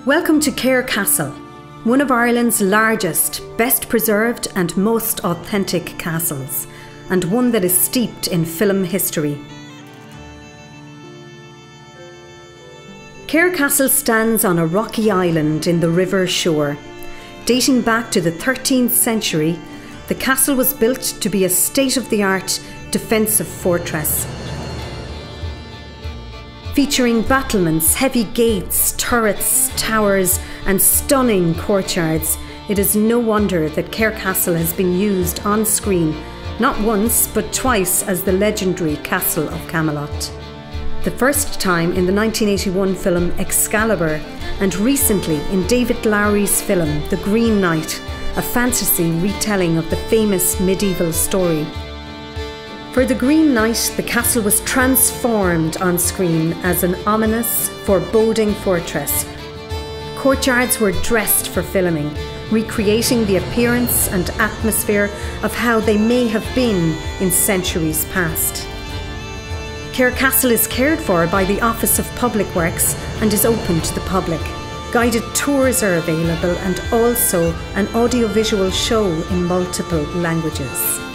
Welcome to Cahir Castle, one of Ireland's largest, best preserved and most authentic castles, and one that is steeped in film history. Cahir Castle stands on a rocky island in the river Suir. Dating back to the 13th century, the castle was built to be a state-of-the-art defensive fortress. Featuring battlements, heavy gates, turrets, towers and stunning courtyards, it is no wonder that Cahir Castle has been used on screen not once but twice as the legendary Castle of Camelot. The first time in the 1981 film Excalibur, and recently in David Lowery's film The Green Knight, a fantasy retelling of the famous medieval story. For The Green Knight, the castle was transformed on screen as an ominous, foreboding fortress. Courtyards were dressed for filming, recreating the appearance and atmosphere of how they may have been in centuries past. Cahir Castle is cared for by the Office of Public Works and is open to the public. Guided tours are available and also an audiovisual show in multiple languages.